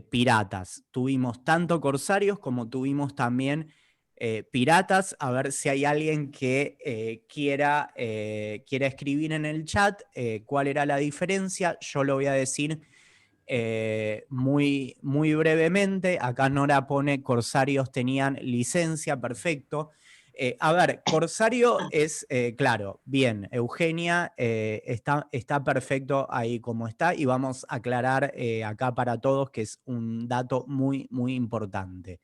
piratas. Tuvimos tanto corsarios como tuvimos también piratas. A ver si hay alguien que quiera escribir en el chat cuál era la diferencia. Yo lo voy a decir muy brevemente. Acá Nora pone corsarios tenían licencia, perfecto. A ver, Corsario es, claro, bien, Eugenia está perfecto ahí como está y vamos a aclarar acá para todos que es un dato muy importante.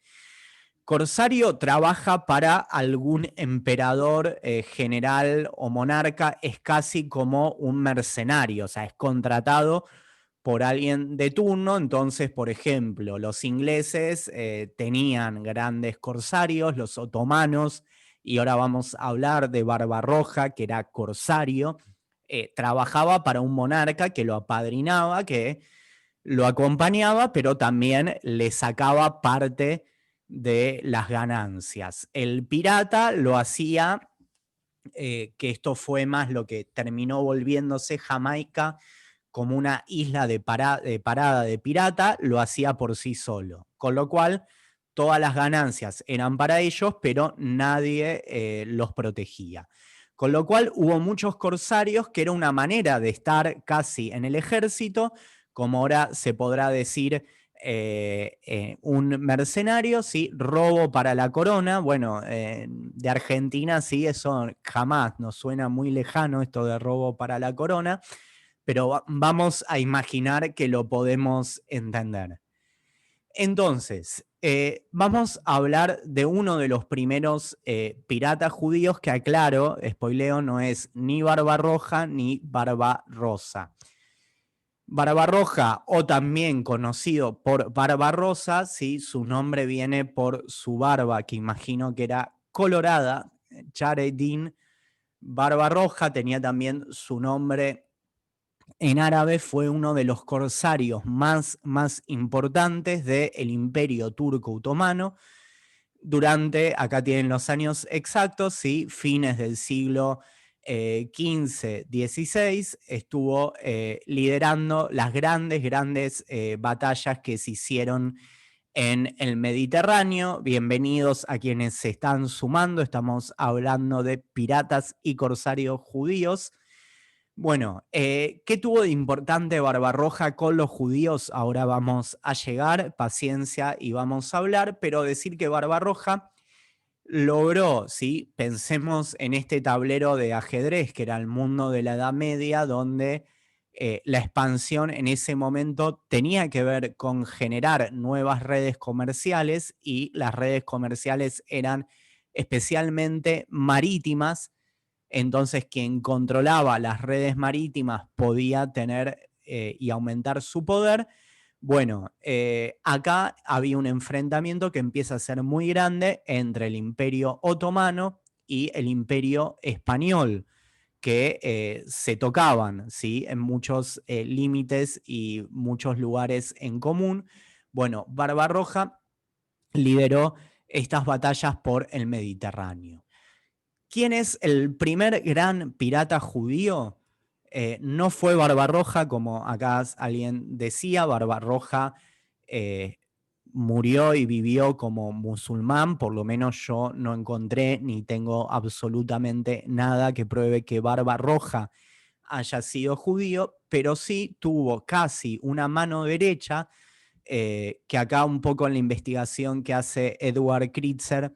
Corsario trabaja para algún emperador, general o monarca, es casi como un mercenario, o sea, es contratado por alguien de turno. Entonces, por ejemplo, los ingleses tenían grandes corsarios, los otomanos, y ahora vamos a hablar de Barbarroja, que era corsario, trabajaba para un monarca que lo apadrinaba, que lo acompañaba, pero también le sacaba parte de las ganancias. El pirata lo hacía, que esto fue más lo que terminó volviéndose Jamaica como una isla de parada de pirata, lo hacía por sí solo. Con lo cual, todas las ganancias eran para ellos, pero nadie los protegía. Con lo cual hubo muchos corsarios que era una manera de estar casi en el ejército, como ahora se podrá decir un mercenario, ¿sí? Robo para la corona. Bueno, de Argentina sí, eso jamás nos suena muy lejano esto de robo para la corona, pero vamos a imaginar que lo podemos entender. Entonces, vamos a hablar de uno de los primeros piratas judíos que, aclaro, spoileo, no es ni Barbarroja ni Barbarossa. Barbarroja, o también conocido por Barbarossa, ¿sí? Su nombre viene por su barba, que imagino que era colorada. Charedin Barbarroja tenía también su nombre en árabe, fue uno de los corsarios más importantes del Imperio Turco Otomano durante, acá tienen los años exactos, ¿sí? Fines del siglo XV-XVI, estuvo liderando las grandes batallas que se hicieron en el Mediterráneo. Bienvenidos a quienes se están sumando, estamos hablando de piratas y corsarios judíos. Bueno, ¿qué tuvo de importante Barbarroja con los judíos? Ahora vamos a llegar, paciencia y vamos a hablar, pero decir que Barbarroja logró, ¿sí? Pensemos en este tablero de ajedrez que era el mundo de la Edad Media, donde la expansión en ese momento tenía que ver con generar nuevas redes comerciales, y las redes comerciales eran especialmente marítimas. Entonces, quien controlaba las redes marítimas podía tener y aumentar su poder. Bueno, acá había un enfrentamiento que empieza a ser muy grande entre el Imperio Otomano y el Imperio Español, que se tocaban, ¿sí? En muchos límites y muchos lugares en común. Bueno, Barbarroja lideró estas batallas por el Mediterráneo. ¿Quién es el primer gran pirata judío? No fue Barbarroja, como acá alguien decía. Barbarroja eh, murió y vivió como musulmán, por lo menos yo no encontré ni tengo absolutamente nada que pruebe que Barbarroja haya sido judío, pero sí tuvo casi una mano derecha, que acá un poco en la investigación que hace Edward Kritzer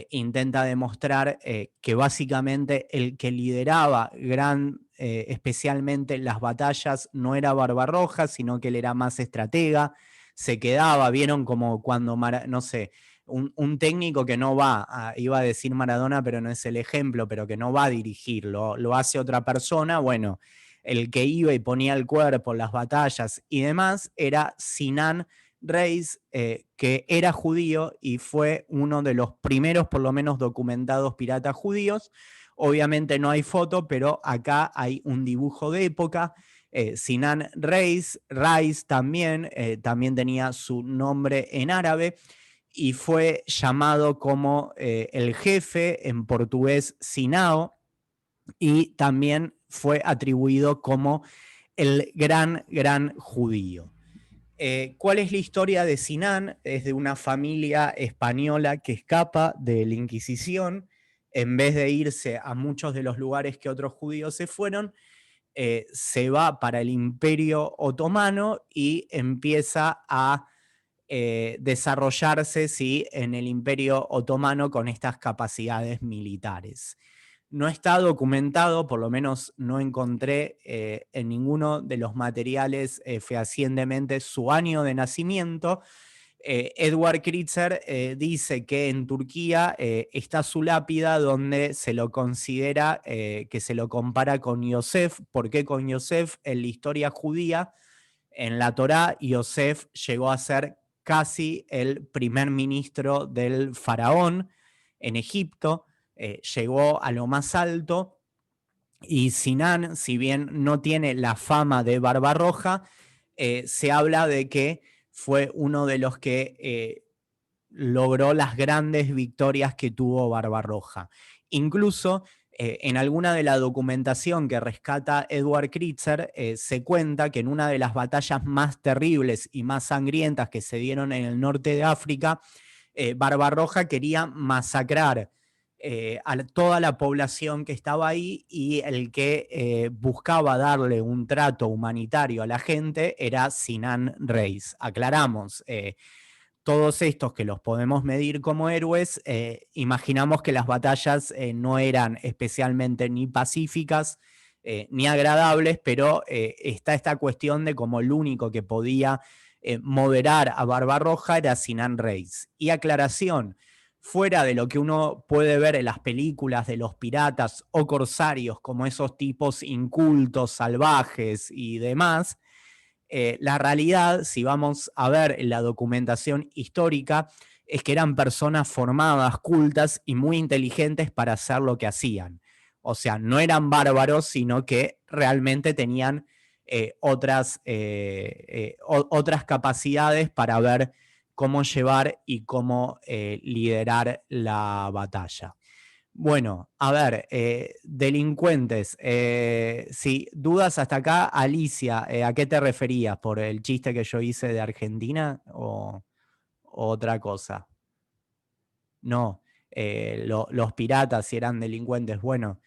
intenta demostrar que básicamente el que lideraba especialmente las batallas no era Barbarroja, sino que él era más estratega, se quedaba, vieron como cuando, no sé, un técnico que no va, iba a decir Maradona, pero no es el ejemplo, pero que no va a dirigirlo, lo hace otra persona. Bueno, el que iba y ponía el cuerpo en las batallas y demás era Sinan Reis, que era judío y fue uno de los primeros, por lo menos documentados, piratas judíos. Obviamente no hay foto, pero acá hay un dibujo de época. Sinan Reis también tenía su nombre en árabe y fue llamado como el jefe, en portugués Sinao, y también fue atribuido como el gran judío. ¿Cuál es la historia de Sinan? Es de una familia española que escapa de la Inquisición. En vez de irse a muchos de los lugares que otros judíos se fueron, se va para el Imperio Otomano y empieza a desarrollarse, ¿sí?, en el Imperio Otomano con estas capacidades militares. No está documentado, por lo menos no encontré en ninguno de los materiales fehacientemente su año de nacimiento. Edward Kritzer dice que en Turquía está su lápida donde se lo considera, que se lo compara con Yosef. ¿Por qué con Yosef? En la historia judía, en la Torá, Yosef llegó a ser casi el primer ministro del faraón en Egipto, llegó a lo más alto, y Sinan, si bien no tiene la fama de Barbarroja, se habla de que fue uno de los que logró las grandes victorias que tuvo Barbarroja. Incluso en alguna de la documentación que rescata Edward Kritzer, se cuenta que en una de las batallas más terribles y más sangrientas que se dieron en el norte de África, Barbarroja quería masacrar a toda la población que estaba ahí, y el que buscaba darle un trato humanitario a la gente era Sinan Reis. Aclaramos, todos estos que los podemos medir como héroes, imaginamos que las batallas no eran especialmente ni pacíficas ni agradables, pero está esta cuestión de como el único que podía moderar a Barbarroja era Sinan Reis. Y aclaración, fuera de lo que uno puede ver en las películas de los piratas o corsarios, como esos tipos incultos, salvajes y demás, la realidad, si vamos a ver en la documentación histórica, es que eran personas formadas, cultas y muy inteligentes para hacer lo que hacían. O sea, no eran bárbaros, sino que realmente tenían otras capacidades para ver cómo llevar y cómo liderar la batalla. Bueno, a ver, delincuentes. Si dudas hasta acá, Alicia, ¿a qué te referías? ¿Por el chiste que yo hice de Argentina o otra cosa? No, los piratas si eran delincuentes. Bueno,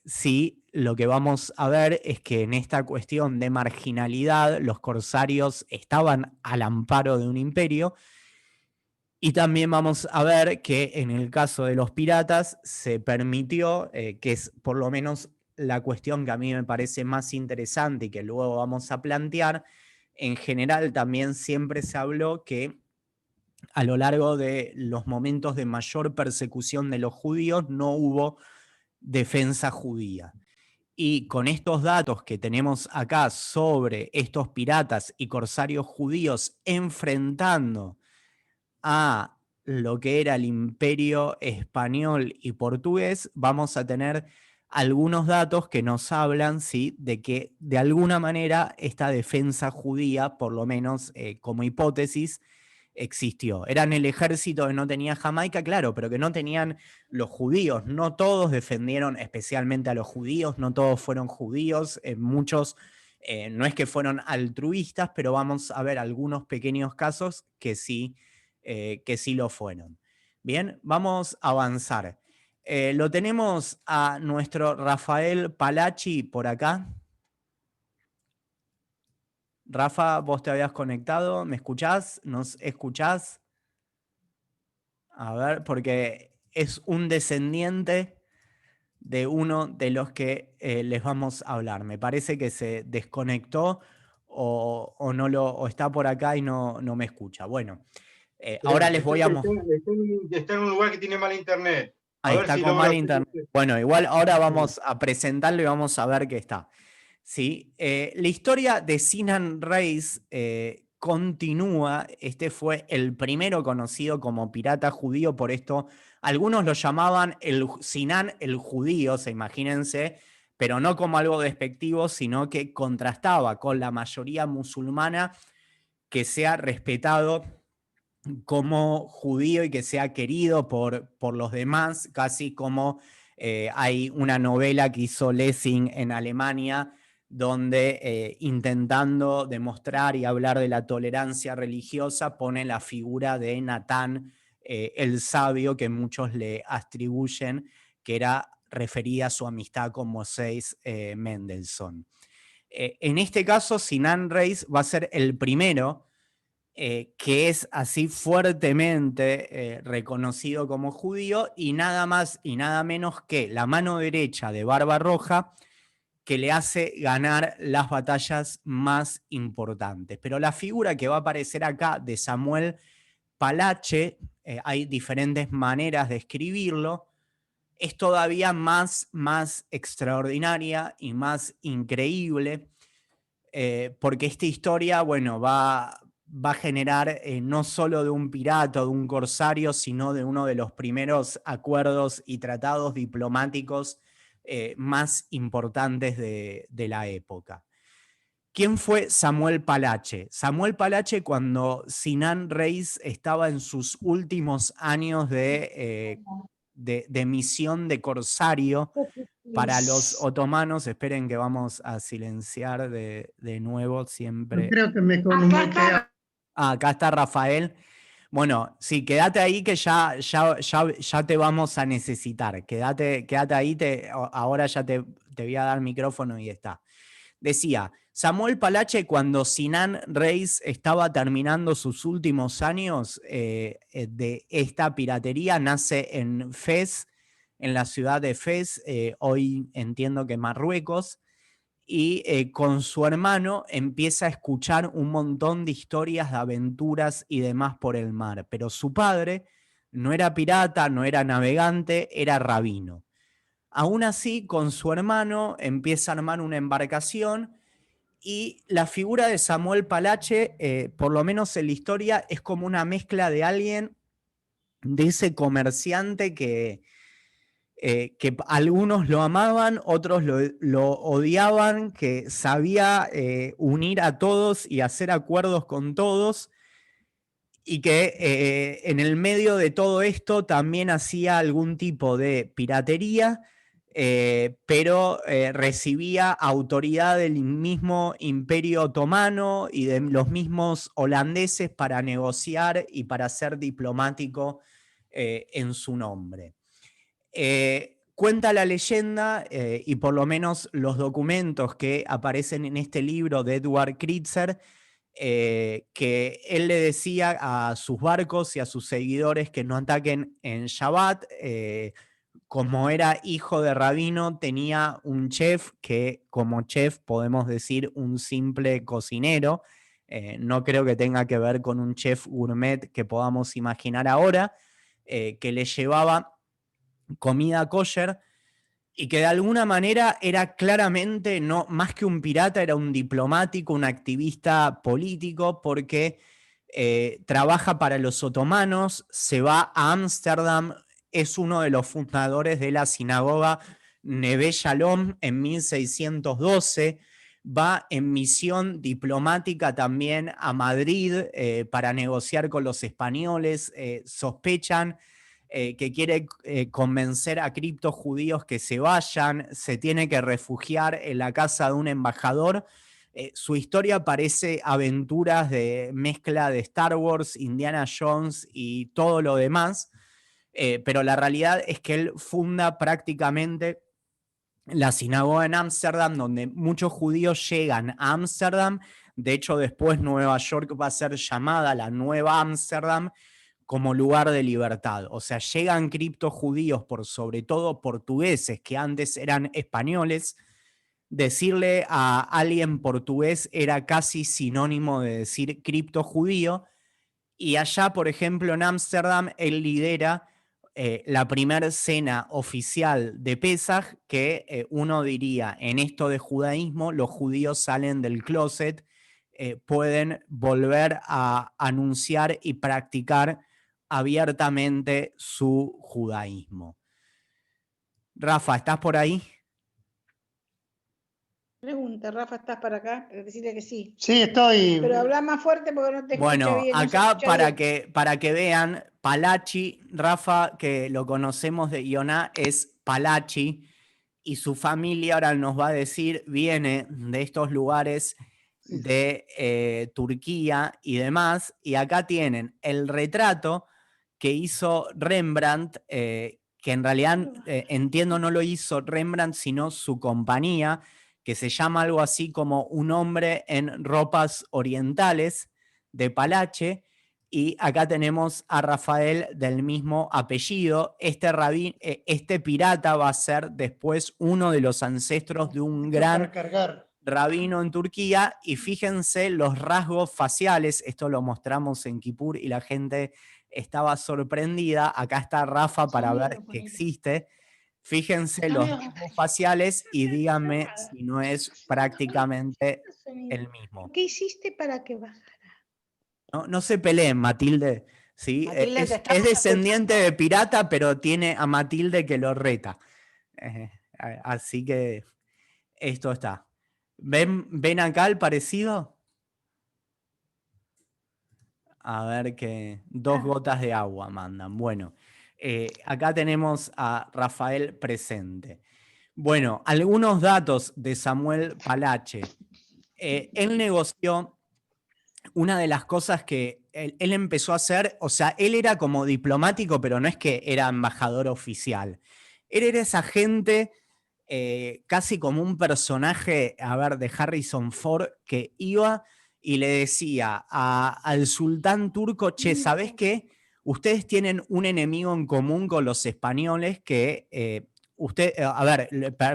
sí, lo que vamos a ver es que en esta cuestión de marginalidad, los corsarios estaban al amparo de un imperio. Y también vamos a ver que en el caso de los piratas se permitió, que es por lo menos la cuestión que a mí me parece más interesante y que luego vamos a plantear, en general también siempre se habló que a lo largo de los momentos de mayor persecución de los judíos no hubo defensa judía. Y con estos datos que tenemos acá sobre estos piratas y corsarios judíos enfrentando a lo que era el imperio español y portugués, vamos a tener algunos datos que nos hablan, ¿sí?, de que de alguna manera esta defensa judía, por lo menos como hipótesis, existió. Eran el ejército que no tenía Jamaica, claro, pero que no tenían los judíos. No todos defendieron especialmente a los judíos, no todos fueron judíos, muchos no es que fueron altruistas, pero vamos a ver algunos pequeños casos que sí lo fueron. Bien, vamos a avanzar. Lo tenemos a nuestro Rafael Palacci por acá. Rafa, vos te habías conectado, ¿me escuchás? ¿Nos escuchás? A ver, porque es un descendiente de uno de los que les vamos a hablar. Me parece que se desconectó o está por acá y no me escucha. Bueno, ahora les voy a mostrar. Está en un lugar que tiene mal internet. Ahí está con mal internet. Bueno, igual ahora vamos a presentarlo y vamos a ver qué está. ¿Sí? La historia de Sinan Reis continúa. Este fue el primero conocido como pirata judío, por esto algunos lo llamaban Sinan el judío, imagínense, pero no como algo despectivo, sino que contrastaba con la mayoría musulmana, que sea respetado como judío y que sea querido por los demás, casi como hay una novela que hizo Lessing en Alemania donde intentando demostrar y hablar de la tolerancia religiosa, pone la figura de Natán, el sabio, que muchos le atribuyen que era referida a su amistad con Moses Mendelssohn. En este caso, Sinan Reis va a ser el primero que es así fuertemente reconocido como judío, y nada más y nada menos que la mano derecha de Barbarroja, que le hace ganar las batallas más importantes. Pero la figura que va a aparecer acá de Samuel Palache, hay diferentes maneras de escribirlo, es todavía más extraordinaria y más increíble, porque esta historia, bueno, va a generar no solo de un pirata, de un corsario, sino de uno de los primeros acuerdos y tratados diplomáticos más importantes de la época. ¿Quién fue Samuel Palache? Samuel Palache, cuando Sinan Reis estaba en sus últimos años de misión de corsario para los otomanos, esperen que vamos a silenciar de nuevo siempre. Yo creo que me conecté. Acá está Rafael. Bueno, sí, quédate ahí que ya te vamos a necesitar. Quédate ahí, ahora ya te voy a dar micrófono y está. Decía, Samuel Palache, cuando Sinan Reis estaba terminando sus últimos años de esta piratería, nace en Fez, en la ciudad de Fez, hoy entiendo que Marruecos, y con su hermano empieza a escuchar un montón de historias de aventuras y demás por el mar. Pero su padre no era pirata, no era navegante, era rabino. Aún así, con su hermano empieza a armar una embarcación, y la figura de Samuel Palache, por lo menos en la historia, es como una mezcla de alguien, de ese comerciante que algunos lo amaban, otros lo odiaban, que sabía unir a todos y hacer acuerdos con todos, y que en el medio de todo esto también hacía algún tipo de piratería, pero recibía autoridad del mismo Imperio Otomano y de los mismos holandeses para negociar y para ser diplomático en su nombre. Cuenta la leyenda, y por lo menos los documentos que aparecen en este libro de Edward Kritzer, que él le decía a sus barcos y a sus seguidores que no ataquen en Shabbat. Como era hijo de rabino, tenía un chef que, como chef, podemos decir un simple cocinero. No creo que tenga que ver con un chef gourmet que podamos imaginar ahora, que le llevaba comida kosher, y que de alguna manera era claramente, no más que un pirata, era un diplomático, un activista político, porque trabaja para los otomanos, se va a Ámsterdam, es uno de los fundadores de la sinagoga Neve Shalom en 1612, va en misión diplomática también a Madrid para negociar con los españoles, sospechan que quiere convencer a criptojudíos que se vayan, se tiene que refugiar en la casa de un embajador. Su historia parece aventuras de mezcla de Star Wars, Indiana Jones y todo lo demás, pero la realidad es que él funda prácticamente la sinagoga en Ámsterdam, donde muchos judíos llegan a Ámsterdam. De hecho, después Nueva York va a ser llamada la Nueva Ámsterdam, como lugar de libertad. O sea, llegan criptojudíos, por sobre todo portugueses, que antes eran españoles. Decirle a alguien portugués era casi sinónimo de decir criptojudío. Y allá, por ejemplo, en Ámsterdam, él lidera la primera cena oficial de Pesaj, que uno diría, en esto de judaísmo, los judíos salen del closet, pueden volver a anunciar y practicar abiertamente su judaísmo. Rafa, ¿estás por ahí? Pregunta, Rafa, ¿estás para acá? Decirle que sí. Sí, estoy. Pero habla más fuerte porque no te escucho Bueno, bien. acá para que vean, Palachi, Rafa, que lo conocemos de Ioná, es Palachi, y su familia, ahora nos va a decir, viene de estos lugares de Turquía y demás, y acá tienen el retrato que hizo Rembrandt, que en realidad entiendo no lo hizo Rembrandt, sino su compañía, que se llama algo así como Un hombre en ropas orientales, de Palache, y acá tenemos a Rafael del mismo apellido. Este pirata va a ser después uno de los ancestros de un gran rabino en Turquía, y fíjense los rasgos faciales, esto lo mostramos en Kipur y la gente estaba sorprendida. Acá está Rafa para ver que existe. Fíjense los rasgos faciales y díganme si no es prácticamente el mismo. ¿Qué hiciste para que bajara? No se peleen, Matilde. ¿Sí? Matilde, Es descendiente de pirata, pero tiene a Matilde que lo reta. Así que esto está. ¿Ven acá el parecido? A ver que 2 gotas de agua mandan. Bueno, acá tenemos a Rafael presente. Bueno, algunos datos de Samuel Palache. Él negoció una de las cosas que él empezó a hacer, o sea, él era como diplomático, pero no es que era embajador oficial. Él era esa gente, casi como un personaje, a ver, de Harrison Ford, que iba y le decía al sultán turco, che, ¿sabés qué? Ustedes tienen un enemigo en común con los españoles que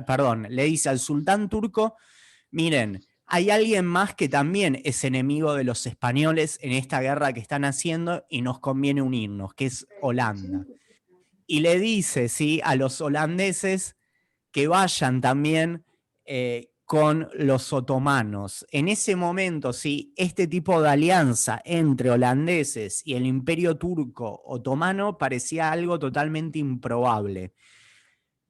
perdón, le dice al sultán turco, miren, hay alguien más que también es enemigo de los españoles en esta guerra que están haciendo y nos conviene unirnos, que es Holanda. Y le dice, ¿sí?, a los holandeses que vayan también con los otomanos. En ese momento, sí, este tipo de alianza entre holandeses y el imperio turco otomano parecía algo totalmente improbable.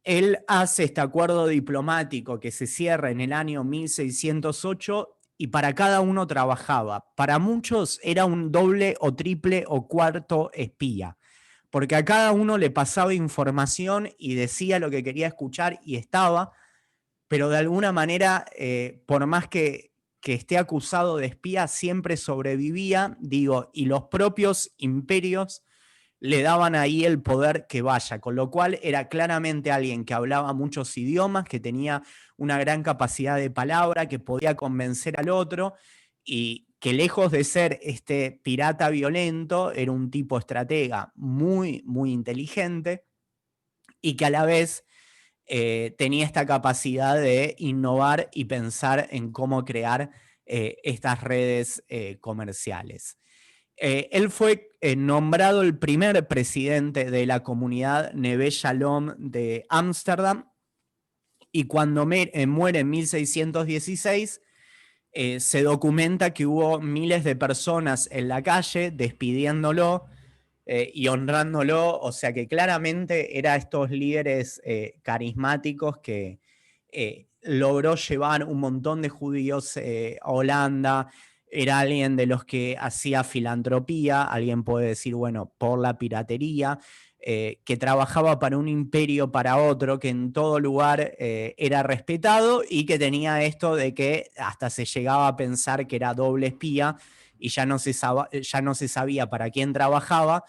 Él hace este acuerdo diplomático que se cierra en el año 1608 y para cada uno trabajaba. Para muchos era un doble o triple o cuarto espía, porque a cada uno le pasaba información y decía lo que quería escuchar y estaba, pero de alguna manera, por más que esté acusado de espía, siempre sobrevivía, digo, y los propios imperios le daban ahí el poder que vaya, con lo cual era claramente alguien que hablaba muchos idiomas, que tenía una gran capacidad de palabra, que podía convencer al otro, y que lejos de ser este pirata violento, era un tipo estratega muy, muy inteligente, y que a la vez tenía esta capacidad de innovar y pensar en cómo crear estas redes comerciales. Él fue nombrado el primer presidente de la comunidad Neve Shalom de Ámsterdam, y cuando muere en 1616, se documenta que hubo miles de personas en la calle despidiéndolo y honrándolo, o sea que claramente era estos líderes carismáticos que logró llevar un montón de judíos a Holanda. Era alguien de los que hacía filantropía, alguien puede decir, bueno, por la piratería, que trabajaba para un imperio, para otro, que en todo lugar era respetado, y que tenía esto de que hasta se llegaba a pensar que era doble espía y ya no se sabía para quién trabajaba.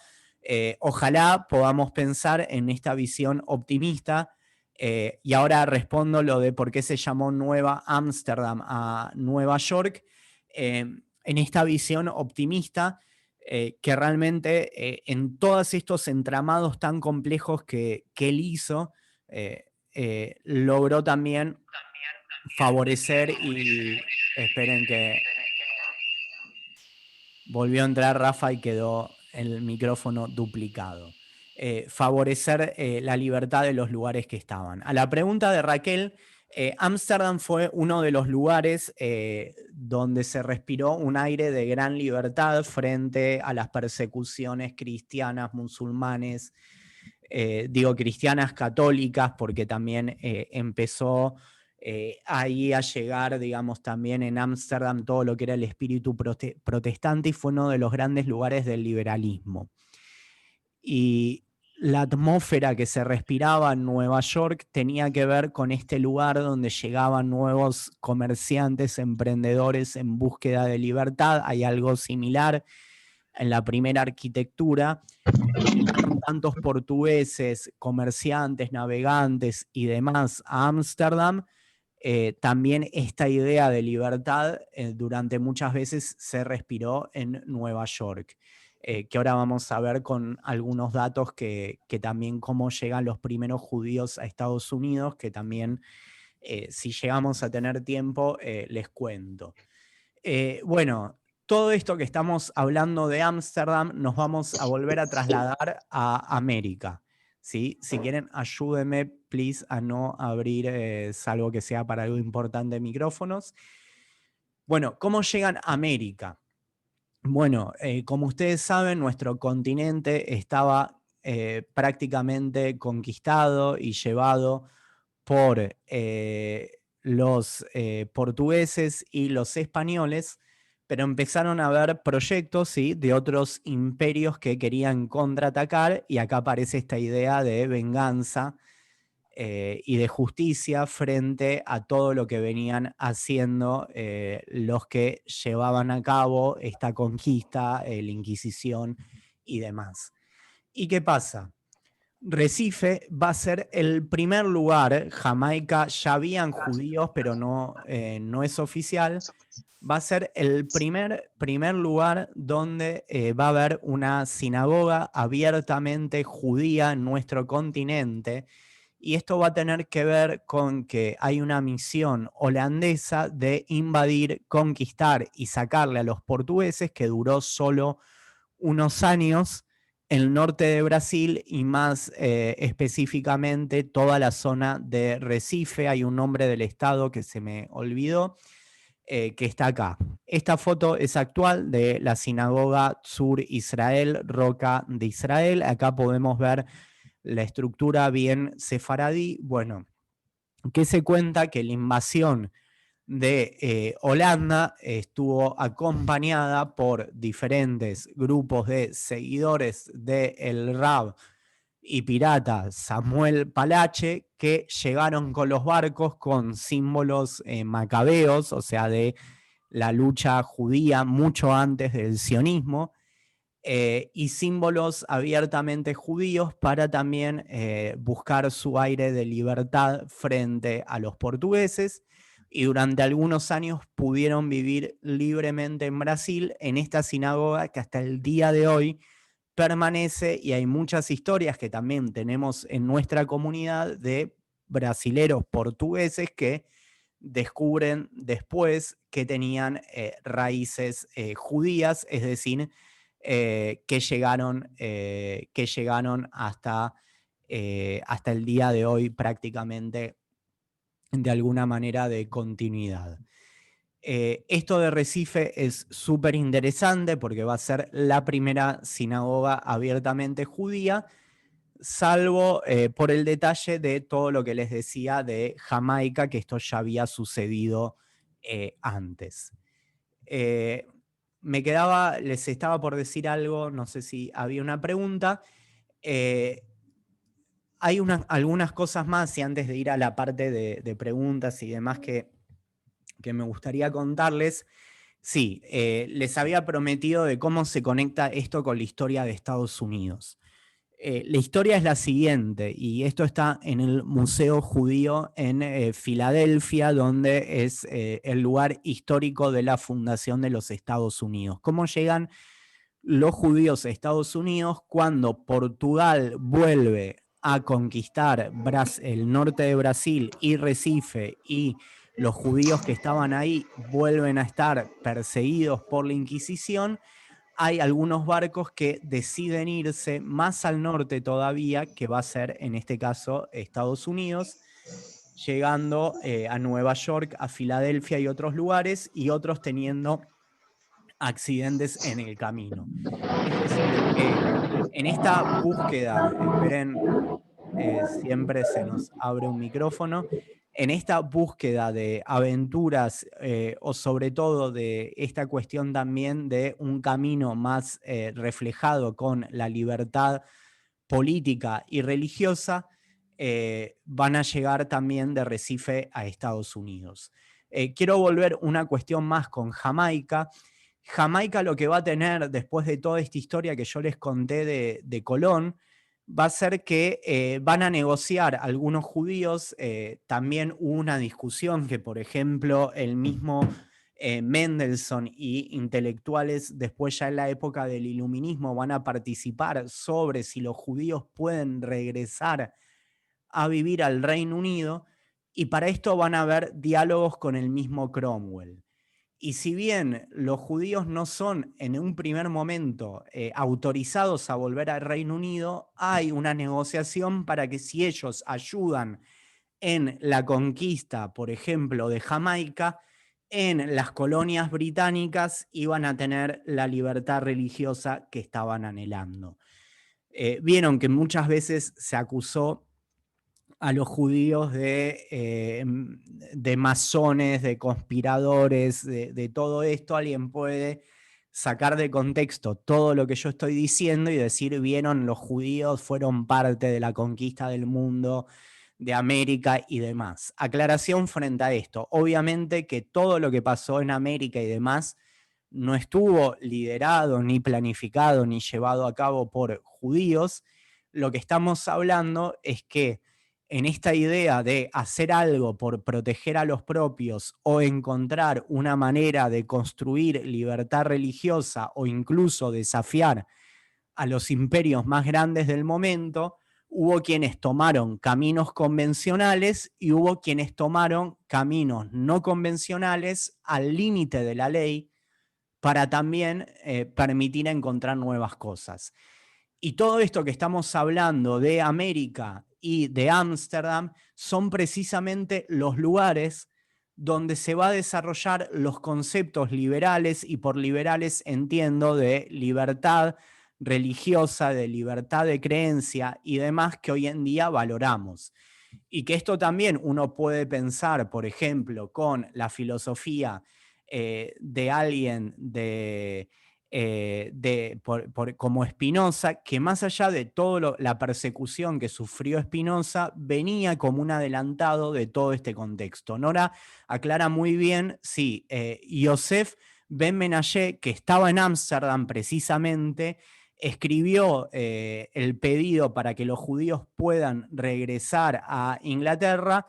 Ojalá podamos pensar en esta visión optimista. Y ahora respondo lo de por qué se llamó Nueva Ámsterdam a Nueva York, en esta visión optimista que realmente en todos estos entramados tan complejos que él hizo, logró también favorecer y esperen que volvió a entrar Rafa y quedó el micrófono duplicado. Favorecer la libertad de los lugares que estaban. A la pregunta de Raquel, Ámsterdam fue uno de los lugares donde se respiró un aire de gran libertad frente a las persecuciones cristianas, musulmanes, cristianas católicas, porque también empezó ahí a llegar, digamos, también en Ámsterdam todo lo que era el espíritu protestante, y fue uno de los grandes lugares del liberalismo. Y la atmósfera que se respiraba en Nueva York tenía que ver con este lugar donde llegaban nuevos comerciantes, emprendedores en búsqueda de libertad. Hay algo similar en la primera arquitectura. Llegaron tantos portugueses, comerciantes, navegantes y demás a Ámsterdam. También esta idea de libertad durante muchas veces se respiró en Nueva York. Que ahora vamos a ver con algunos datos que también cómo llegan los primeros judíos a Estados Unidos, que también si llegamos a tener tiempo les cuento. Bueno, todo esto que estamos hablando de Ámsterdam nos vamos a volver a trasladar a América. ¿Sí? Si quieren, ayúdenme, please, a no abrir, salvo que sea para algo importante, micrófonos. Bueno, ¿cómo llegan a América? Bueno, como ustedes saben, nuestro continente estaba prácticamente conquistado y llevado por los portugueses y los españoles, pero empezaron a haber proyectos, ¿sí?, de otros imperios que querían contraatacar, y acá aparece esta idea de venganza y de justicia frente a todo lo que venían haciendo los que llevaban a cabo esta conquista, la Inquisición y demás. ¿Y qué pasa? Recife va a ser el primer lugar. Jamaica ya habían judíos, pero no es oficial. Va a ser el primer lugar donde va a haber una sinagoga abiertamente judía en nuestro continente. Y esto va a tener que ver con que hay una misión holandesa de invadir, conquistar y sacarle a los portugueses, que duró solo unos años, el norte de Brasil y más específicamente toda la zona de Recife. Hay un nombre del estado que se me olvidó, que está acá. Esta foto es actual de la sinagoga Tzur Israel, Roca de Israel. Acá podemos ver la estructura bien sefaradí. Bueno, que se cuenta que la invasión de Holanda estuvo acompañada por diferentes grupos de seguidores del Rab y pirata Samuel Palache, que llegaron con los barcos con símbolos macabeos, o sea, de la lucha judía mucho antes del sionismo, y símbolos abiertamente judíos para también buscar su aire de libertad frente a los portugueses, y durante algunos años pudieron vivir libremente en Brasil, en esta sinagoga que hasta el día de hoy permanece, y hay muchas historias que también tenemos en nuestra comunidad de brasileros portugueses que descubren después que tenían raíces judías, es decir, que llegaron hasta el día de hoy prácticamente de alguna manera de continuidad. Esto de Recife es súper interesante porque va a ser la primera sinagoga abiertamente judía, salvo por el detalle de todo lo que les decía de Jamaica, que esto ya había sucedido antes. Les estaba por decir algo, no sé si había una pregunta. Hay algunas cosas más, y antes de ir a la parte de preguntas y demás que me gustaría contarles. Sí, les había prometido de cómo se conecta esto con la historia de Estados Unidos. La historia es la siguiente, y esto está en el Museo Judío en Filadelfia, donde es el lugar histórico de la fundación de los Estados Unidos. ¿Cómo llegan los judíos a Estados Unidos? Cuando Portugal vuelve a conquistar el norte de Brasil y Recife, y los judíos que estaban ahí vuelven a estar perseguidos por la Inquisición, hay algunos barcos que deciden irse más al norte todavía, que va a ser en este caso Estados Unidos, llegando a Nueva York, a Filadelfia y otros lugares, y otros teniendo accidentes en el camino. Es decir, que en esta búsqueda, esperen, siempre se nos abre un micrófono, en esta búsqueda de aventuras o sobre todo de esta cuestión también de un camino más reflejado con la libertad política y religiosa, van a llegar también de Recife a Estados Unidos. Quiero volver una cuestión más con Jamaica. Jamaica lo que va a tener después de toda esta historia que yo les conté de Colón, va a ser que van a negociar algunos judíos. También hubo una discusión que, por ejemplo, el mismo Mendelssohn y intelectuales después ya en la época del iluminismo van a participar sobre si los judíos pueden regresar a vivir al Reino Unido, y para esto van a haber diálogos con el mismo Cromwell. Y si bien los judíos no son en un primer momento autorizados a volver al Reino Unido, hay una negociación para que si ellos ayudan en la conquista, por ejemplo, de Jamaica, en las colonias británicas iban a tener la libertad religiosa que estaban anhelando. Vieron que muchas veces se acusó a los judíos de masones, de conspiradores, de todo esto. Alguien puede sacar de contexto todo lo que yo estoy diciendo y decir, vieron, los judíos fueron parte de la conquista del mundo, de América y demás. Aclaración frente a esto. Obviamente que todo lo que pasó en América y demás no estuvo liderado, ni planificado, ni llevado a cabo por judíos. Lo que estamos hablando es que en esta idea de hacer algo por proteger a los propios o encontrar una manera de construir libertad religiosa o incluso desafiar a los imperios más grandes del momento, hubo quienes tomaron caminos convencionales y hubo quienes tomaron caminos no convencionales al límite de la ley para también permitir encontrar nuevas cosas. Y todo esto que estamos hablando de América y de Ámsterdam son precisamente los lugares donde se va a desarrollar los conceptos liberales, y por liberales entiendo de libertad religiosa, de libertad de creencia y demás que hoy en día valoramos. Y que esto también uno puede pensar, por ejemplo, con la filosofía de alguien como Spinoza, que más allá de toda la persecución que sufrió Spinoza, venía como un adelantado de todo este contexto. Nora aclara muy bien, sí, Yosef Ben Menashe, que estaba en Ámsterdam precisamente, escribió el pedido para que los judíos puedan regresar a Inglaterra,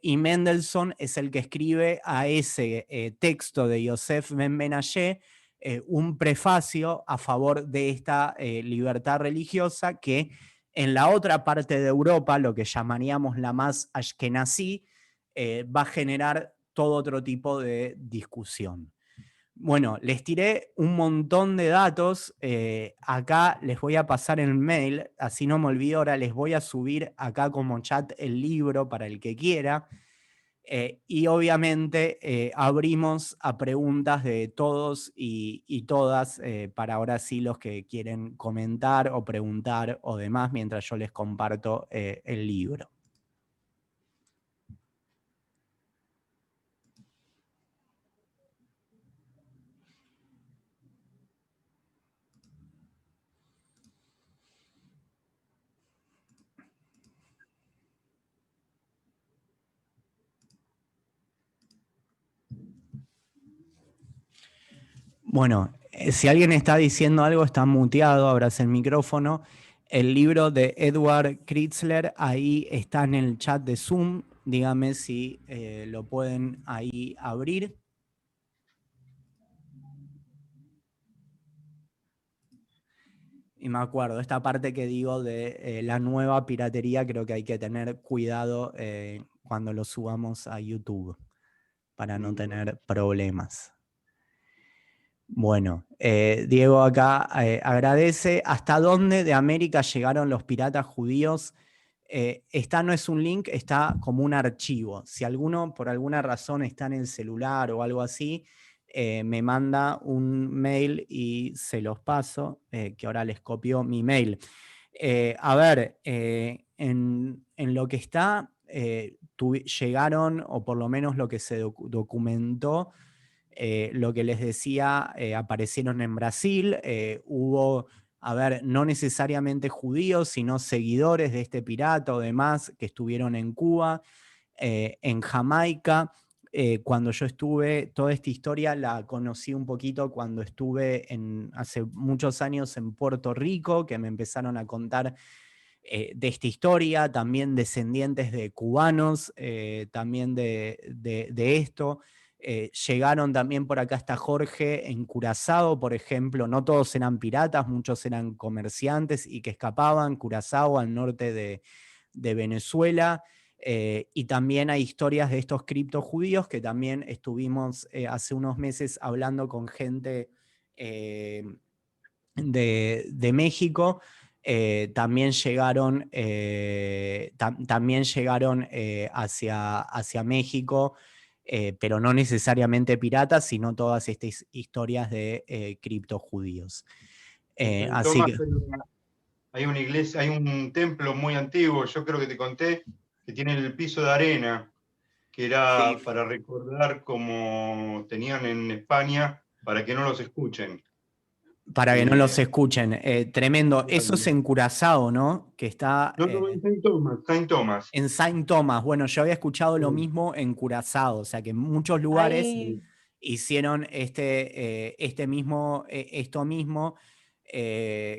y Mendelssohn es el que escribe a ese texto de Yosef Ben Menashe un prefacio a favor de esta libertad religiosa que en la otra parte de Europa, lo que llamaríamos la más ashkenazí, va a generar todo otro tipo de discusión. Bueno, les tiré un montón de datos. Acá les voy a pasar el mail, así no me olvido. Ahora les voy a subir acá como chat el libro para el que quiera. Y obviamente abrimos a preguntas de todos y todas para ahora sí los que quieren comentar o preguntar o demás mientras yo les comparto el libro. Bueno, si alguien está diciendo algo, está muteado, abras el micrófono. El libro de Edward Kritzler, ahí está en el chat de Zoom. Dígame si lo pueden ahí abrir. Y me acuerdo, esta parte que digo de la nueva piratería, creo que hay que tener cuidado cuando lo subamos a YouTube para no tener problemas. Bueno, Diego acá agradece. ¿Hasta dónde de América llegaron los piratas judíos? Esta no es un link, está como un archivo. Si alguno por alguna razón está en el celular o algo así, me manda un mail y se los paso, que ahora les copio mi mail. A ver, en lo que está, llegaron, o por lo menos lo que se documentó, lo que les decía, aparecieron en Brasil, hubo a ver, no necesariamente judíos, sino seguidores de este pirata o demás que estuvieron en Cuba, en Jamaica. Cuando yo estuve, toda esta historia la conocí un poquito cuando estuve hace muchos años en Puerto Rico, que me empezaron a contar de esta historia, también descendientes de cubanos, también de esto. Llegaron también por acá hasta Jorge en Curazao, por ejemplo. No todos eran piratas, muchos eran comerciantes y que escapaban. Curazao, al norte de Venezuela. Y también hay historias de estos criptojudíos que también estuvimos hace unos meses hablando con gente de México. También llegaron, también llegaron hacia México, pero no necesariamente piratas, sino todas estas historias de criptojudíos. En Así Tomás que hay una iglesia, hay un templo muy antiguo, yo creo que te conté, que tiene el piso de arena, que era sí, para recordar como tenían en España, para que no los escuchen. para que no los escuchen. Tremendo. Eso es Claro. en Curazao, ¿no? Que está No, no, en Saint Thomas, Saint Thomas. en Saint Thomas. Bueno, yo había escuchado lo Sí, mismo en Curazao, o sea que en muchos lugares Ahí, sí. hicieron esto mismo.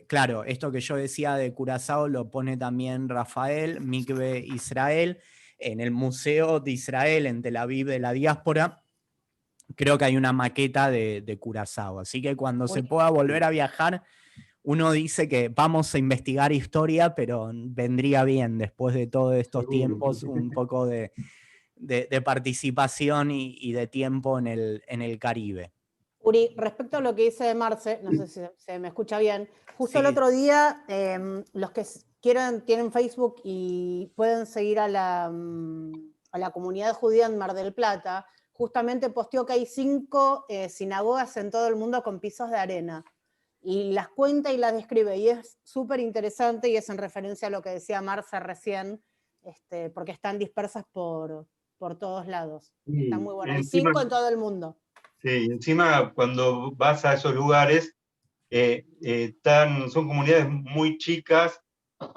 Claro, esto que yo decía de Curazao lo pone también Rafael, Mikve Israel, en el Museo de Israel en Tel Aviv de la Diáspora. Creo que hay una maqueta de Curazao, así que cuando se pueda volver a viajar, uno dice que vamos a investigar historia, pero vendría bien después de todos estos Seguro. tiempos un poco de participación y de tiempo en el Caribe. Uri, respecto a lo que dice de Marce, no sé si se me escucha bien, justo el Sí. otro día, los que quieran, tienen Facebook y pueden seguir a la comunidad judía en Mar del Plata, justamente posteó que hay 5 sinagogas en todo el mundo con pisos de arena. Y las cuenta y las describe, y es súper interesante, y es en referencia a lo que decía Marce recién, porque están dispersas por todos lados. Sí, Está muy bueno. Hay encima, 5 en todo el mundo. sí, encima cuando vas a esos lugares, son comunidades muy chicas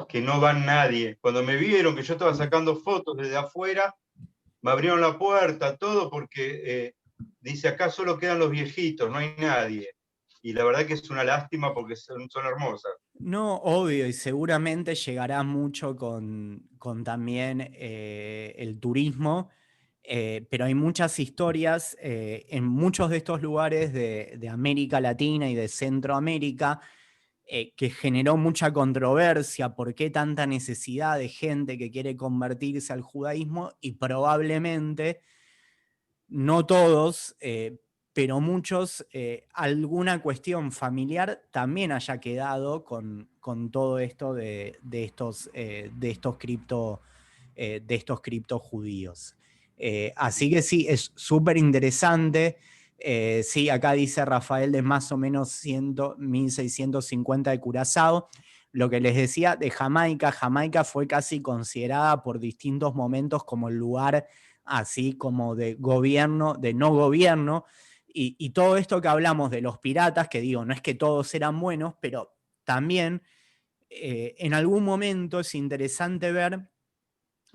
que no van nadie. Cuando me vieron que yo estaba sacando fotos desde afuera, me abrieron la puerta, todo, porque dice, acá solo quedan los viejitos, no hay nadie. Y la verdad que es una lástima porque son hermosas. No, obvio, y seguramente llegará mucho con también el turismo, pero hay muchas historias en muchos de estos lugares de América Latina y de Centroamérica que generó mucha controversia, por qué tanta necesidad de gente que quiere convertirse al judaísmo, y probablemente no todos, pero muchos, alguna cuestión familiar también haya quedado con todo esto de estos criptojudíos. Así que sí, es súper interesante. Sí, acá dice Rafael de más o menos 1650 de Curazao. Lo que les decía de Jamaica, Jamaica fue casi considerada por distintos momentos como el lugar así como de gobierno, de no gobierno, y todo esto que hablamos de los piratas, que digo, no es que todos eran buenos, pero también en algún momento es interesante ver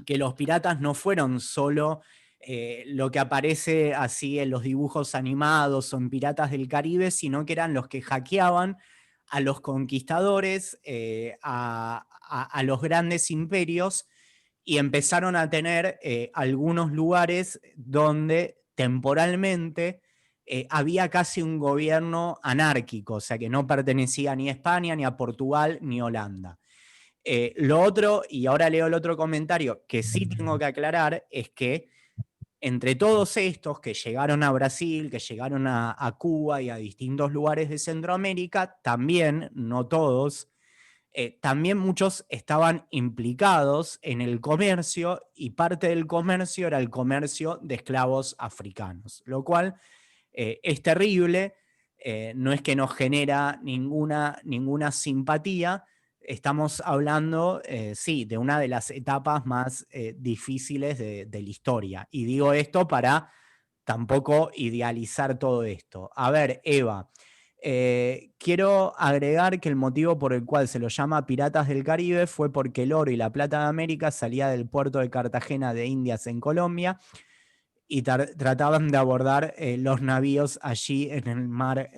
que los piratas no fueron solo lo que aparece así en los dibujos animados o en Piratas del Caribe, sino que eran los que hackeaban a los conquistadores, a los grandes imperios, y empezaron a tener algunos lugares donde temporalmente había casi un gobierno anárquico, o sea que no pertenecía ni a España, ni a Portugal, ni a Holanda. Lo otro, y ahora leo el otro comentario que sí tengo que aclarar, es que entre todos estos que llegaron a Brasil, que llegaron a Cuba y a distintos lugares de Centroamérica, también, no todos, también muchos estaban implicados en el comercio, y parte del comercio era el comercio de esclavos africanos, lo cual es terrible, no es que nos genera ninguna simpatía. Estamos hablando, sí, de una de las etapas más difíciles de la historia. Y digo esto para tampoco idealizar todo esto. A ver, Eva, Quiero agregar que el motivo por el cual se los llama Piratas del Caribe fue porque el oro y la plata de América salía del puerto de Cartagena de Indias en Colombia y trataban de abordar los navíos allí en el mar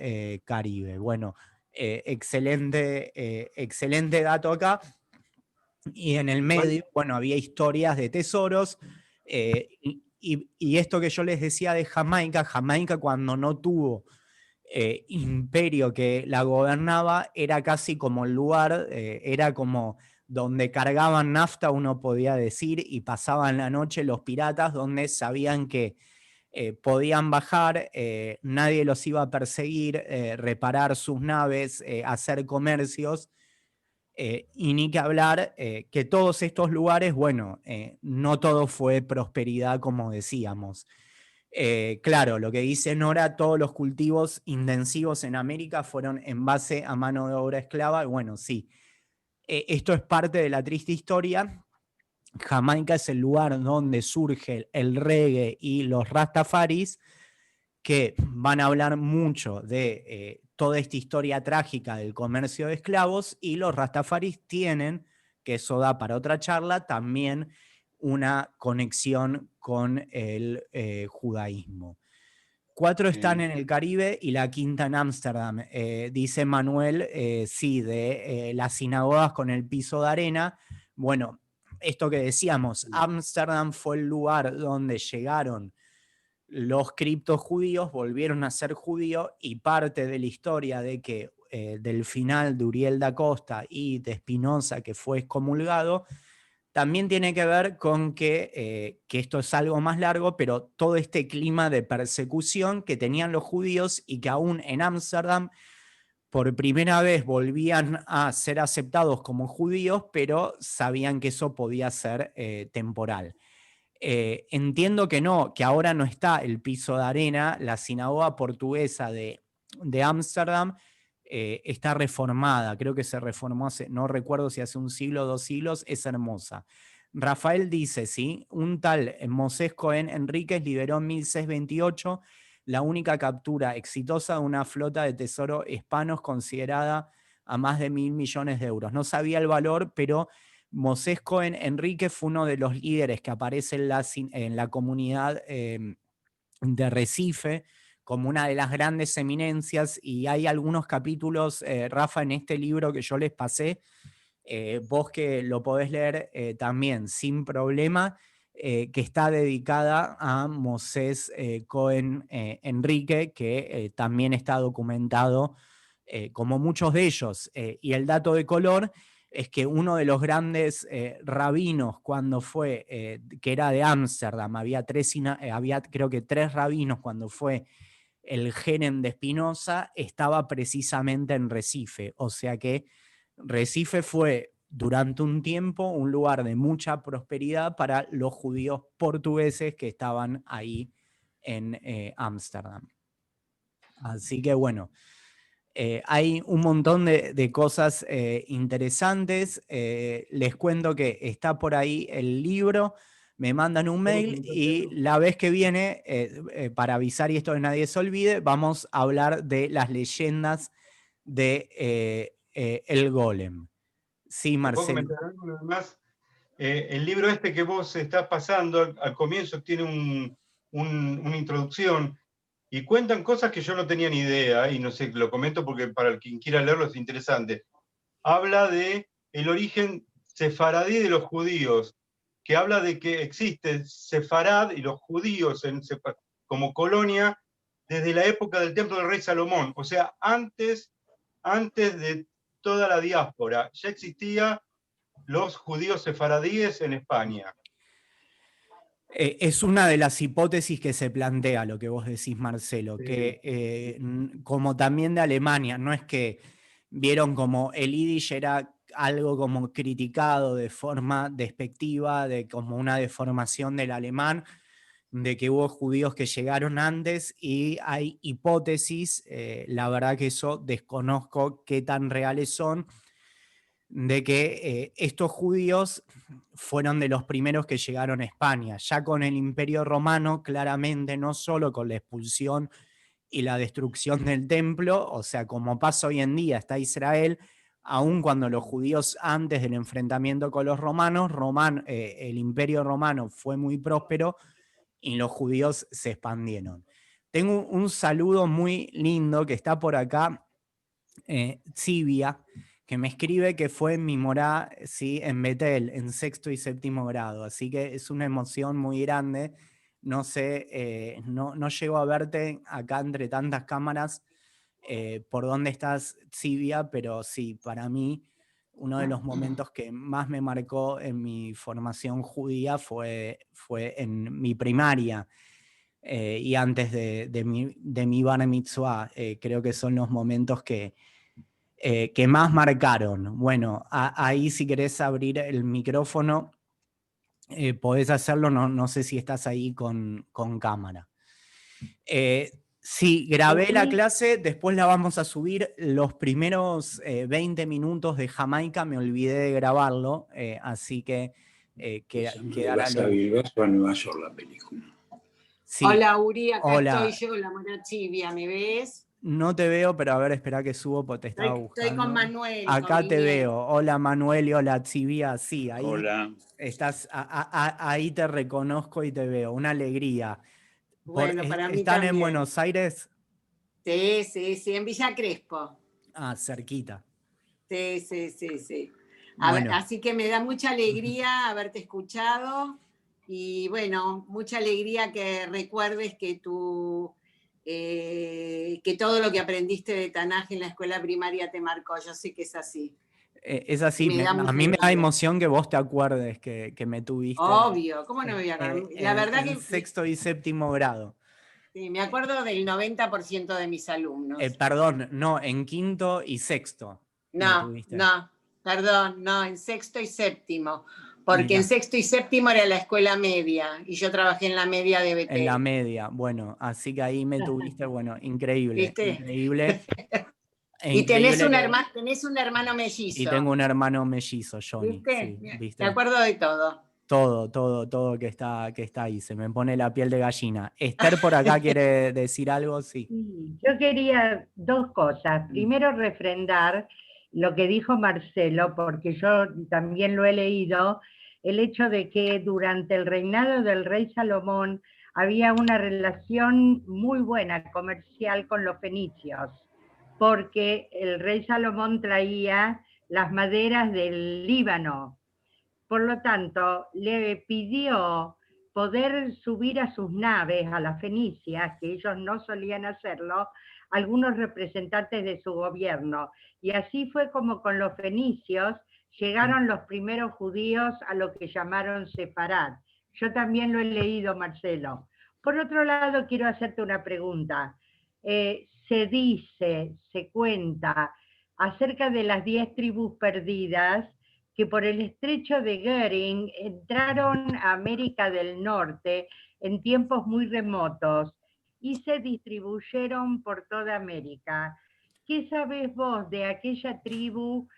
Caribe. Bueno, excelente dato acá. Y en el medio, bueno, había historias de tesoros. Y esto que yo les decía de Jamaica cuando no tuvo imperio que la gobernaba, era casi como el lugar, era como donde cargaban nafta, uno podía decir, y pasaban la noche los piratas, donde sabían que podían bajar, nadie los iba a perseguir, reparar sus naves, hacer comercios. Y ni que hablar que todos estos lugares, bueno, no todo fue prosperidad como decíamos. Claro, lo que dice Nora, todos los cultivos intensivos en América fueron en base a mano de obra esclava. Y bueno, sí, esto es parte de la triste historia. Jamaica es el lugar donde surge el reggae y los rastafaris, que van a hablar mucho de toda esta historia trágica del comercio de esclavos, y los rastafaris tienen, que eso da para otra charla, también una conexión con el judaísmo. 4 están en el Caribe y la quinta en Ámsterdam. Dice Manuel, sí, de las sinagogas con el piso de arena. Bueno, esto que decíamos, Ámsterdam fue el lugar donde llegaron los criptojudíos, volvieron a ser judíos, y parte de la historia de que del final de Uriel da Costa y de Spinoza, que fue excomulgado, también tiene que ver con que esto es algo más largo, pero todo este clima de persecución que tenían los judíos, y que aún en Ámsterdam por primera vez volvían a ser aceptados como judíos, pero sabían que eso podía ser temporal. Entiendo que no, que ahora no está el piso de arena. La sinagoga portuguesa de Ámsterdam está reformada, creo que se reformó hace, no recuerdo si hace un siglo o 2 siglos, es hermosa. Rafael dice, sí, un tal Mosés Cohen Enríquez liberó en 1628 la única captura exitosa de una flota de tesoro hispanos considerada a más de 1.000 millones de euros. No sabía el valor, pero Mosés Cohen Enríquez fue uno de los líderes que aparece en la comunidad de Recife como una de las grandes eminencias, y hay algunos capítulos, Rafa, en este libro que yo les pasé, vos que lo podés leer también sin problema, que está dedicada a Mosés Cohen Enrique, que también está documentado como muchos de ellos. Y el dato de color es que uno de los grandes rabinos, cuando fue, que era de Ámsterdam, había creo que 3 rabinos cuando fue el germen de Spinoza, estaba precisamente en Recife. O sea que Recife fue durante un tiempo un lugar de mucha prosperidad para los judíos portugueses que estaban ahí en Ámsterdam. Así que bueno, hay un montón de cosas interesantes. Les cuento que está por ahí el libro, me mandan un mail y la vez que viene, para avisar y esto de nadie se olvide, vamos a hablar de las leyendas de el golem. Sí, Marcelo. Más, el libro este que vos estás pasando, al comienzo tiene una introducción y cuentan cosas que yo no tenía ni idea, y no sé, lo comento porque para quien quiera leerlo es interesante. Habla de el origen sefaradí de los judíos, que habla de que existe Sefarad y los judíos como colonia desde la época del templo del rey Salomón, o sea, antes de toda la diáspora, ya existían los judíos sefaradíes en España. Es una de las hipótesis que se plantea, lo que vos decís, Marcelo, sí. Que como también de Alemania, no es que vieron como el Yiddish era algo como criticado de forma despectiva, de como una deformación del alemán, de que hubo judíos que llegaron antes, y hay hipótesis, la verdad que eso desconozco qué tan reales son, de que estos judíos fueron de los primeros que llegaron a España, ya con el Imperio Romano, claramente, no solo con la expulsión y la destrucción del templo, o sea, como pasa hoy en día, está Israel, aun cuando los judíos antes del enfrentamiento con los romanos, el imperio romano fue muy próspero y los judíos se expandieron. Tengo un saludo muy lindo que está por acá, Sibia, que me escribe que fue en mi morá, ¿sí? En Betel, en 6º y 7º grado, así que es una emoción muy grande. No sé, no llego a verte acá entre tantas cámaras por dónde estás, Sibia, pero sí, para mí uno de los momentos que más me marcó en mi formación judía fue en mi primaria. Y antes de mi bar mitzvah, creo que son los momentos que más marcaron. Bueno, ahí si querés abrir el micrófono, podés hacerlo, no sé si estás ahí con cámara. Sí, grabé la clase, después la vamos a subir. Los primeros 20 minutos de Jamaica me olvidé de grabarlo, así que quedará ¿Vas a Nueva York la película? Sí. Hola Uri, acá Hola. estoy yo, la mona Chivia, ¿me ves? No te veo, pero a ver, espera que subo porque te estaba buscando. Estoy con Manuel. Acá con te mi veo. Hola Manuel y hola Chivia. Sí, ahí Hola. estás, ahí te reconozco y te veo. Una alegría. Bueno, para mí ¿Están también. en Buenos Aires? Sí, en Villa Crespo. Ah, cerquita. Sí. Bueno. Así que me da mucha alegría haberte escuchado y bueno, mucha alegría que recuerdes que que todo lo que aprendiste de Tanaj en la escuela primaria te marcó. Yo sé que es así. Es así, a mí me da emoción que vos te acuerdes que me tuviste. Obvio, ¿cómo no me voy a acordar? La verdad que... En 6º y 7º grado. Sí, me acuerdo del 90% de mis alumnos. Perdón, no, en 5º y 6º. No, perdón, en 6º y 7º. Porque Mirá. en 6º y 7º era la escuela media y yo trabajé en la media de Betel. En la media, bueno, así que ahí me tuviste, bueno, increíble. ¿Viste? Increíble. Y tenés un hermano mellizo. Y tengo un hermano mellizo, Johnny. ¿Viste? Sí, ¿viste? Me acuerdo de todo. Todo que está ahí, se me pone la piel de gallina. Esther por acá quiere decir algo, sí. Yo quería dos cosas. Primero, refrendar lo que dijo Marcelo, porque yo también lo he leído, el hecho de que durante el reinado del rey Salomón había una relación muy buena comercial con los fenicios, porque el rey Salomón traía las maderas del Líbano. Por lo tanto, le pidió poder subir a sus naves, a las fenicias, que ellos no solían hacerlo, algunos representantes de su gobierno. Y así fue como con los fenicios llegaron los primeros judíos a lo que llamaron sefarad. Yo también lo he leído, Marcelo. Por otro lado, quiero hacerte una pregunta. Se cuenta acerca de las 10 tribus perdidas, que por el estrecho de Goering entraron a América del Norte en tiempos muy remotos y se distribuyeron por toda América. ¿Qué sabés vos de aquella tribu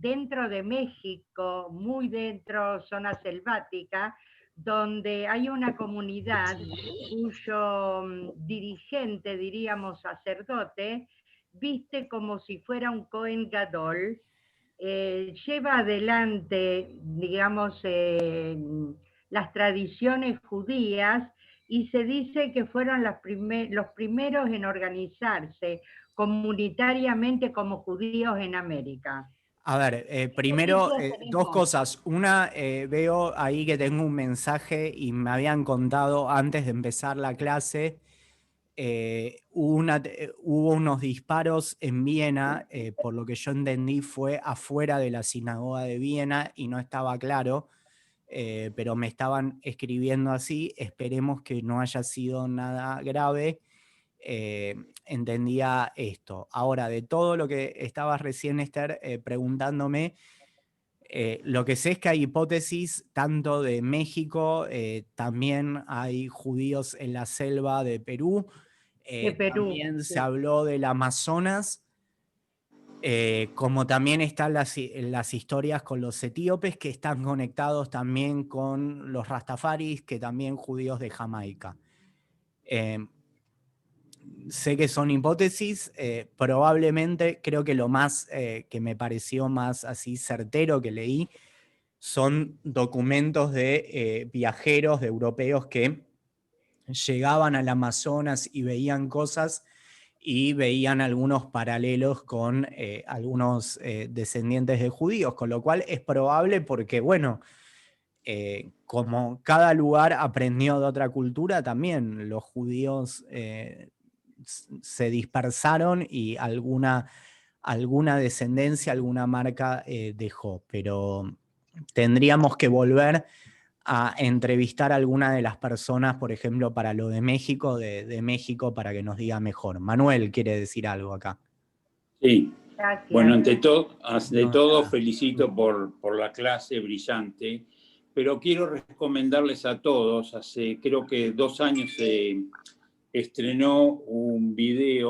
dentro de México, muy dentro, zona selvática, donde hay una comunidad cuyo dirigente, diríamos sacerdote, viste como si fuera un Cohen Gadol, lleva adelante, digamos, las tradiciones judías y se dice que fueron los primeros en organizarse comunitariamente como judíos en América? A ver, primero, dos cosas. Una, veo ahí que tengo un mensaje y me habían contado antes de empezar la clase. Hubo unos disparos en Viena, por lo que yo entendí fue afuera de la sinagoga de Viena y no estaba claro, pero me estaban escribiendo así. Esperemos que no haya sido nada grave. Entendía esto. Ahora, de todo lo que estabas recién, Esther, preguntándome, lo que sé es que hay hipótesis tanto de México, también hay judíos en la selva de Perú, también sí. se habló del Amazonas, como también están las historias con los etíopes que están conectados también con los rastafaris, que también judíos de Jamaica. sé que son hipótesis, probablemente creo que lo más que me pareció más así certero que leí son documentos de viajeros, de europeos que llegaban al Amazonas y veían cosas y veían algunos paralelos con algunos descendientes de judíos, con lo cual es probable porque, bueno, como cada lugar aprendió de otra cultura, también los judíos se dispersaron y alguna descendencia, alguna marca dejó, pero tendríamos que volver a entrevistar a alguna de las personas, por ejemplo, para lo de México, de México, para que nos diga mejor. Manuel quiere decir algo acá. Sí. Gracias. Bueno, ante todo nada. felicito por la clase brillante, pero quiero recomendarles a todos, hace creo que 2 años se estrenó un video